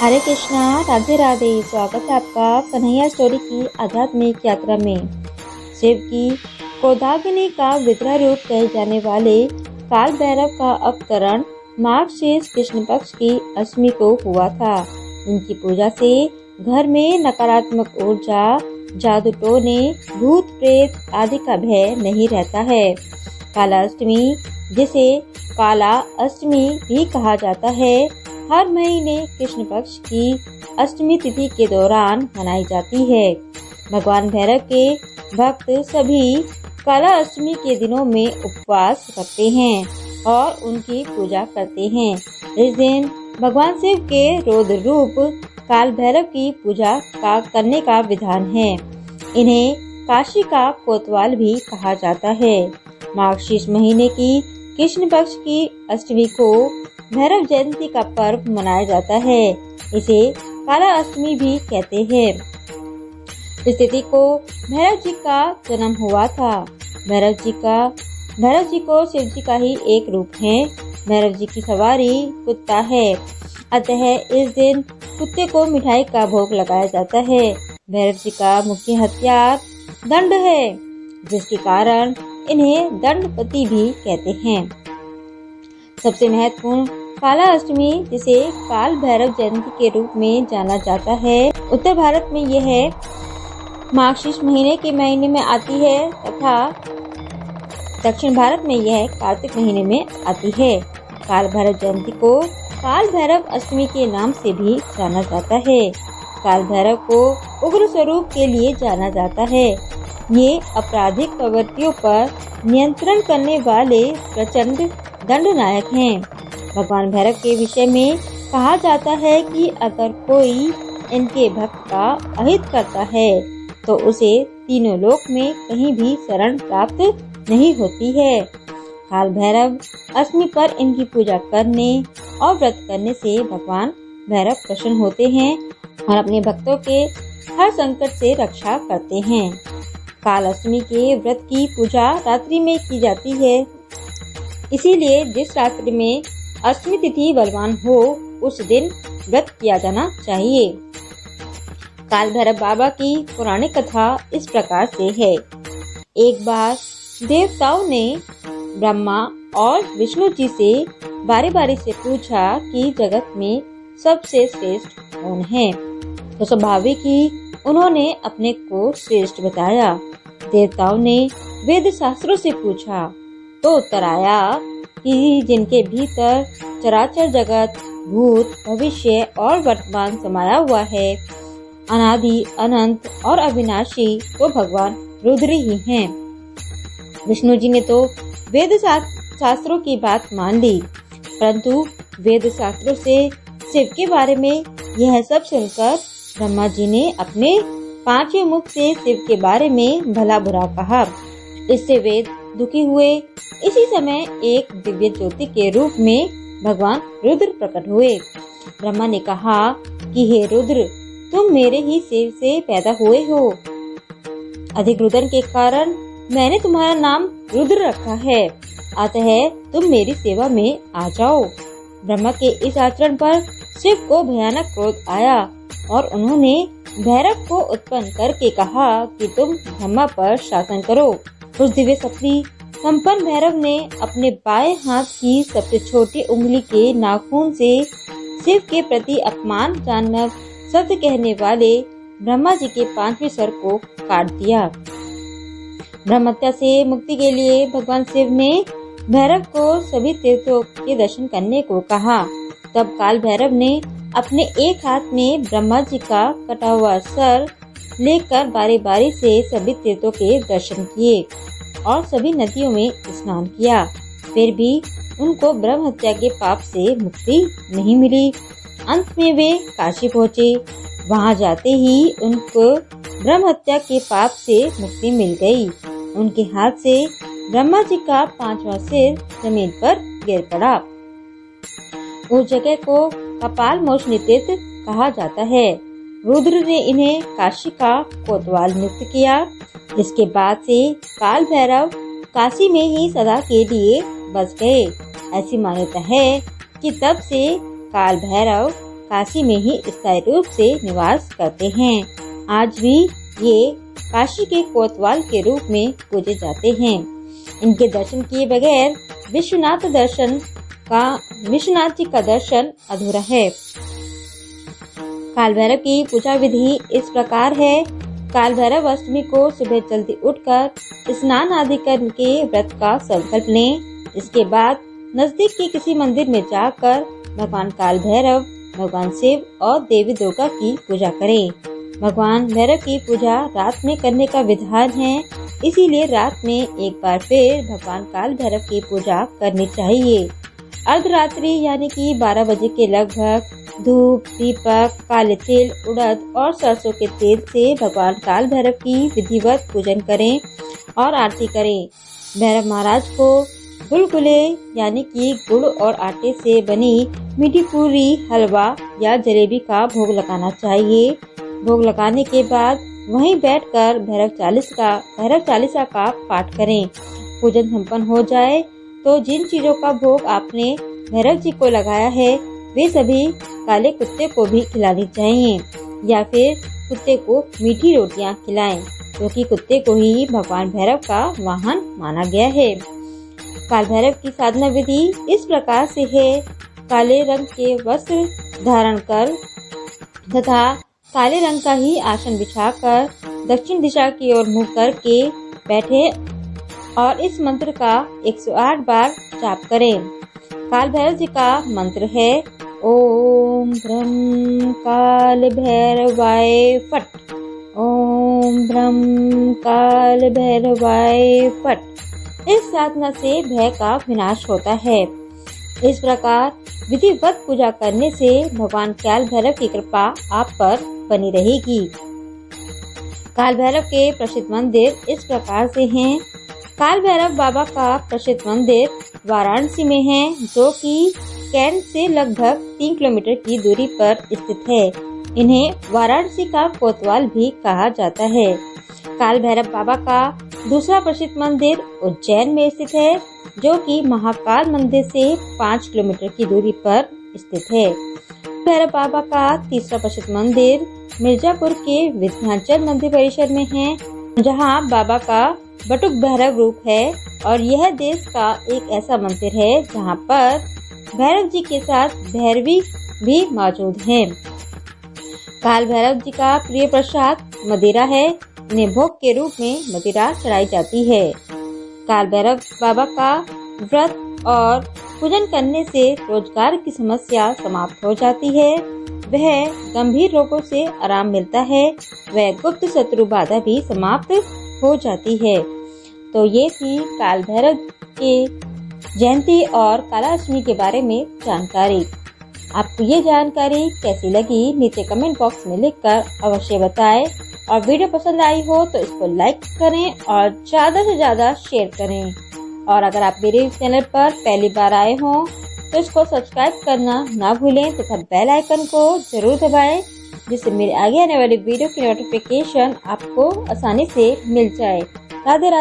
हरे कृष्णा, राधे राधे। स्वागत है आपका कन्हैया स्टोरी की आध्यात्मिक यात्रा में। शिव की क्रोधाग्नि का विग्रह रूप कहे जाने वाले काल भैरव का अवतरण मार्गशीर्ष कृष्ण पक्ष की अष्टमी को हुआ था। इनकी पूजा से घर में नकारात्मक ऊर्जा, जादू टोने, भूत प्रेत आदि का भय नहीं रहता है। काला अष्टमी, जिसे काला अष्टमी भी कहा जाता है, हर महीने कृष्ण पक्ष की अष्टमी तिथि के दौरान मनाई जाती है। भगवान भैरव के भक्त सभी काला अष्टमी के दिनों में उपवास रखते हैं और उनकी पूजा करते हैं। इस दिन भगवान शिव के रौद्र रूप काल भैरव की पूजा करने का विधान है। इन्हें काशी का कोतवाल भी कहा जाता है। मार्गशीर्ष महीने की कृष्ण पक्ष की अष्टमी को भैरव जयंती का पर्व मनाया जाता है। इसे काला अष्टमी भी कहते हैं। इस तिथि को भैरव जी का जन्म हुआ था। भैरव जी को शिव जी का ही एक रूप है। भैरव जी की सवारी कुत्ता है, अतः इस दिन कुत्ते को मिठाई का भोग लगाया जाता है। भैरव जी का मुख्य हथियार दंड है, जिसके कारण इन्हें दंडपति भी कहते हैं। सबसे महत्वपूर्ण काला अष्टमी, जिसे काल भैरव जयंती के रूप में जाना जाता है, उत्तर भारत में यह मार्गशीर्ष महीने के महीने में आती है तथा दक्षिण भारत में यह कार्तिक महीने में आती है। काल भैरव जयंती को काल भैरव अष्टमी के नाम से भी जाना जाता है। काल भैरव को उग्र स्वरूप के लिए जाना जाता है। ये आपराधिक प्रवृत्तियों पर नियंत्रण करने वाले प्रचंड दंडनायक हैं। भगवान भैरव के विषय में कहा जाता है कि अगर कोई इनके भक्त का अहित करता है तो उसे तीनों लोक में कहीं भी शरण प्राप्त नहीं होती है। काल भैरव अष्टमी पर इनकी पूजा करने और व्रत करने से भगवान भैरव प्रसन्न होते हैं और अपने भक्तों के हर संकट से रक्षा करते हैं। काल अष्टमी के व्रत की पूजा रात्रि में की जाती है, इसीलिए जिस रात्रि में अष्टमी तिथि बलवान हो उस दिन व्रत किया जाना चाहिए। काल भैरव बाबा की पौराणिक कथा इस प्रकार से है। एक बार देवताओं ने ब्रह्मा और विष्णु जी से बारी बारी से पूछा कि जगत में सबसे श्रेष्ठ कौन है, तो स्वाभाविक ही उन्होंने अपने को श्रेष्ठ बताया। देवताओं ने वेद शास्त्रों से पूछा तो उत्तर आया कि जिनके भीतर चराचर जगत, भूत, भविष्य और वर्तमान समाया हुआ है, अनादि, अनंत और अविनाशी, तो भगवान रुद्र ही हैं। विष्णु जी ने तो वेद शास्त्रों की बात मान ली, परंतु वेद शास्त्रों से शिव के बारे में यह सब सुनकर ब्रह्मा जी ने अपने पांचवें मुख से शिव के बारे में भला बुरा कहा। इससे वेद दुखी हुए। इसी समय एक दिव्य ज्योति के रूप में भगवान रुद्र प्रकट हुए। ब्रह्मा ने कहा कि हे रुद्र, तुम मेरे ही शिव से पैदा हुए हो। अधिक रुदन के कारण मैंने तुम्हारा नाम रुद्र रखा है, अतः तुम मेरी सेवा में आ जाओ। ब्रह्मा के इस आचरण पर शिव को भयानक क्रोध आया और उन्होंने भैरव को उत्पन्न करके कहा कि तुम ब्रह्मा पर शासन करो। उस दिव्य शक्ति संपन्न भैरव ने अपने बाएं हाथ की सबसे छोटी उंगली के नाखून से शिव के प्रति अपमानजनक शब्द कहने वाले ब्रह्मा जी के पांचवें सर को काट दिया। ब्रह्महत्या से मुक्ति के लिए भगवान शिव ने भैरव को सभी तीर्थों के दर्शन करने को कहा। तब काल भैरव ने अपने एक हाथ में ब्रह्मा जी का कटा हुआ सर लेकर बारी बारी से सभी तीर्थों के दर्शन किए और सभी नदियों में स्नान किया। फिर भी उनको ब्रह्म हत्या के पाप से मुक्ति नहीं मिली। अंत में वे काशी पहुँचे। वहां जाते ही उनको ब्रह्म हत्या के पाप से मुक्ति मिल गई। उनके हाथ से ब्रह्मा जी का पांचवा सिर जमीन पर गिर पड़ा। उस जगह को कपाल मोचनी तीर्थ कहा जाता है। रुद्र ने इन्हें काशी का कोतवाल नियुक्त किया। इसके बाद से काल भैरव काशी में ही सदा के लिए बस गए। ऐसी मान्यता है कि तब से काल भैरव काशी में ही स्थायी रूप से निवास करते हैं। आज भी ये काशी के कोतवाल के रूप में पूजे जाते हैं। इनके दर्शन किए बगैर विश्वनाथ जी का दर्शन अधूरा है। काल भैरव की पूजा विधि इस प्रकार है। काल भैरव अष्टमी को सुबह जल्दी उठकर स्नान आदि करके व्रत का संकल्प लें। इसके बाद नजदीक के किसी मंदिर में जाकर भगवान काल भैरव, भगवान शिव और देवी दुर्गा की पूजा करें। भगवान भैरव की पूजा रात में करने का विधान है, इसीलिए रात में एक बार फिर भगवान काल भैरव की पूजा करनी चाहिए। अर्धरात्रि यानी कि 12 बजे के लगभग धूप, दीपक, काले तिल, उड़द और सरसों के तेल से भगवान काल भैरव की विधिवत पूजन करें और आरती करें। भैरव महाराज को गुलगुले यानी कि गुड़ और आटे से बनी मीठी पूरी, हलवा या जलेबी का भोग लगाना चाहिए। भोग लगाने के बाद वहीं बैठकर भैरव चालीसा का पाठ करें। पूजन संपन्न हो जाए तो जिन चीजों का भोग आपने भैरव जी को लगाया है वे सभी काले कुत्ते को भी खिलानी चाहिए, या फिर कुत्ते को मीठी रोटियां खिलाएं, क्योंकि कुत्ते को ही भगवान भैरव का वाहन माना गया है। काल भैरव की साधना विधि इस प्रकार से है। काले रंग के वस्त्र धारण कर तथा काले रंग का ही आसन बिछाकर दक्षिण दिशा की ओर मुंह करके बैठे और इस मंत्र का 108 बार जाप करें। काल भैरव जी का मंत्र है ओम ब्रह्म काल भैरवाय फट। ओम ब्रह्म काल भैरवाय फट। इस साधना से भय का विनाश होता है। इस प्रकार विधिवत पूजा करने से भगवान काल भैरव की कृपा आप पर बनी रहेगी। काल भैरव के प्रसिद्ध मंदिर इस प्रकार से हैं। काल भैरव बाबा का प्रसिद्ध मंदिर वाराणसी में है, जो कि कैंट से लगभग 3 किलोमीटर की दूरी पर स्थित है। इन्हें वाराणसी का कोतवाल भी कहा जाता है। काल भैरव बाबा का दूसरा प्रसिद्ध मंदिर उज्जैन में स्थित है, जो कि महाकाल मंदिर से 5 किलोमीटर की दूरी पर स्थित है। भैरव बाबा का तीसरा प्रसिद्ध मंदिर मिर्जापुर के विंध्याचल मंदिर परिसर में है, जहां बाबा का बटुक भैरव रूप है और यह देश का एक ऐसा मंदिर है जहां पर भैरव जी के साथ भैरवी भी मौजूद हैं। काल भैरव जी का प्रिय प्रसाद मदिरा है। इन्हें भोग के रूप में मदिरा चढ़ाई जाती है। काल भैरव बाबा का व्रत और पूजन करने से रोजगार की समस्या समाप्त हो जाती है। वह गंभीर रोगों से आराम मिलता है। वह गुप्त शत्रु बाधा भी समाप्त हो जाती है। तो ये थी काल भैरव के जयंती और कालाष्टमी के बारे में जानकारी। आपको ये जानकारी कैसी लगी नीचे कमेंट बॉक्स में लिखकर अवश्य बताएं। और वीडियो पसंद आई हो तो इसको लाइक करें और ज्यादा से ज्यादा शेयर करें। और अगर आप मेरे चैनल पर पहली बार आए हो तो इसको सब्सक्राइब करना ना भूलें तथा बेल आइकन को जरूर दबाएं, जिससे मेरे आगे आने वाली वीडियो की नोटिफिकेशन आपको आसानी से मिल जाए। राधे राधे।